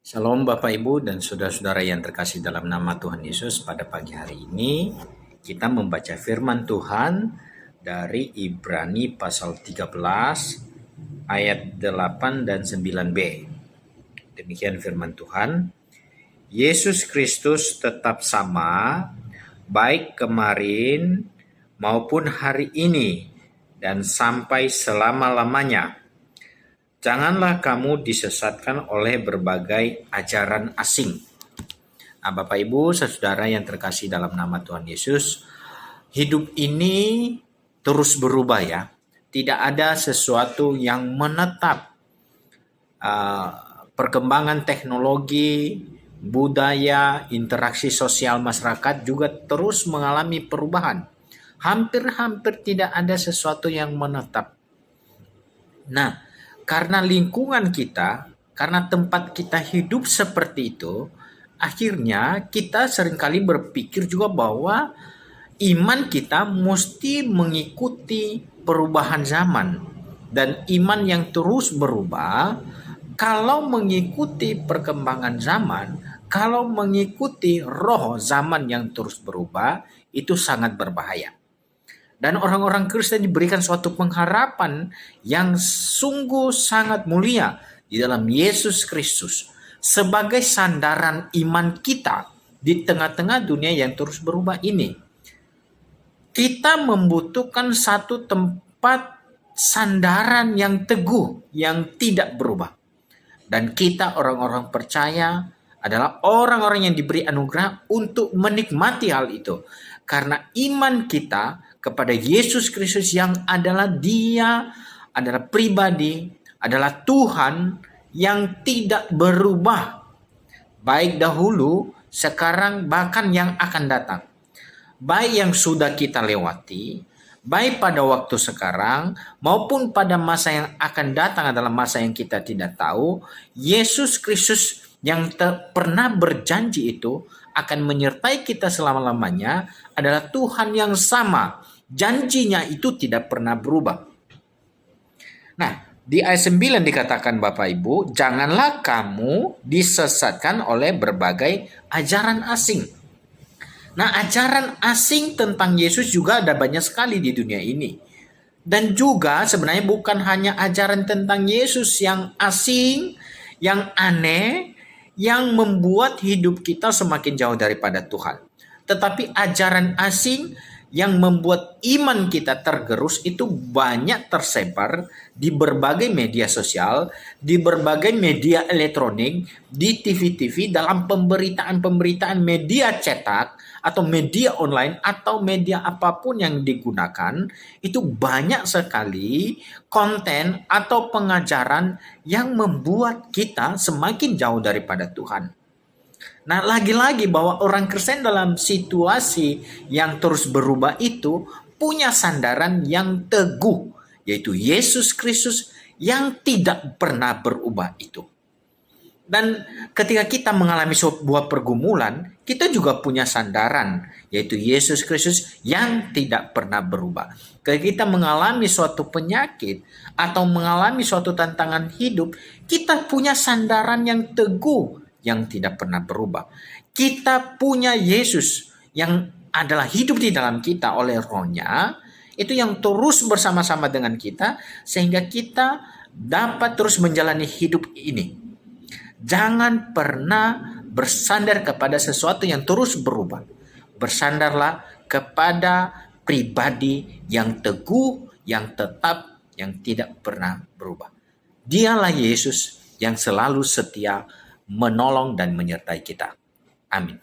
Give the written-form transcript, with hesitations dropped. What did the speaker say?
Shalom Bapak Ibu dan saudara-saudara yang terkasih dalam nama Tuhan Yesus. Pada pagi hari ini kita membaca firman Tuhan dari Ibrani pasal 13 ayat 8 dan 9b. Demikian firman Tuhan. Yesus Kristus tetap sama baik kemarin maupun hari ini dan sampai selama-lamanya. Janganlah kamu disesatkan oleh berbagai ajaran asing. Nah, Bapak Ibu, saudara yang terkasih dalam nama Tuhan Yesus, hidup ini terus berubah ya. Tidak ada sesuatu yang menetap. Perkembangan teknologi, budaya, interaksi sosial masyarakat juga terus mengalami perubahan. Hampir-hampir tidak ada sesuatu yang menetap. Nah, karena lingkungan kita, karena tempat kita hidup seperti itu, akhirnya kita seringkali berpikir juga bahwa iman kita mesti mengikuti perubahan zaman. Dan iman yang terus berubah, kalau mengikuti perkembangan zaman, kalau mengikuti roh zaman yang terus berubah, itu sangat berbahaya. Dan orang-orang Kristen diberikan suatu pengharapan yang sungguh sangat mulia di dalam Yesus Kristus sebagai sandaran iman kita di tengah-tengah dunia yang terus berubah ini. Kita membutuhkan satu tempat sandaran yang teguh, yang tidak berubah. Dan kita orang-orang percaya adalah orang-orang yang diberi anugerah untuk menikmati hal itu. Karena iman kita kepada Yesus Kristus yang adalah Dia, adalah pribadi, adalah Tuhan yang tidak berubah. Baik dahulu, sekarang, bahkan yang akan datang. Baik yang sudah kita lewati, baik pada waktu sekarang, maupun pada masa yang akan datang adalah masa yang kita tidak tahu, Yesus Kristus yang pernah berjanji itu akan menyertai kita selama-lamanya adalah Tuhan yang sama. Janjinya itu tidak pernah berubah. Nah, di ayat 9 dikatakan Bapak Ibu, janganlah kamu disesatkan oleh berbagai ajaran asing. Nah, ajaran asing tentang Yesus juga ada banyak sekali di dunia ini. Dan juga sebenarnya bukan hanya ajaran tentang Yesus yang asing, yang aneh, yang membuat hidup kita semakin jauh daripada Tuhan. Tetapi ajaran asing yang membuat iman kita tergerus itu banyak tersebar di berbagai media sosial, di berbagai media elektronik, di TV-TV, dalam pemberitaan-pemberitaan media cetak, atau media online, atau media apapun yang digunakan, itu banyak sekali konten atau pengajaran yang membuat kita semakin jauh daripada Tuhan. Nah, lagi-lagi bahwa orang Kristen dalam situasi yang terus berubah itu punya sandaran yang teguh, yaitu Yesus Kristus yang tidak pernah berubah itu. Dan ketika kita mengalami sebuah pergumulan, kita juga punya sandaran, yaitu Yesus Kristus yang tidak pernah berubah. Ketika kita mengalami suatu penyakit atau mengalami suatu tantangan hidup, kita punya sandaran yang teguh, yang tidak pernah berubah. Kita punya Yesus yang adalah hidup di dalam kita oleh Roh-Nya, itu yang terus bersama-sama dengan kita, sehingga kita dapat terus menjalani hidup ini. Jangan pernah bersandar kepada sesuatu yang terus berubah. Bersandarlah kepada pribadi yang teguh, yang tetap, yang tidak pernah berubah. Dialah Yesus yang selalu setia menolong dan menyertai kita. Amin.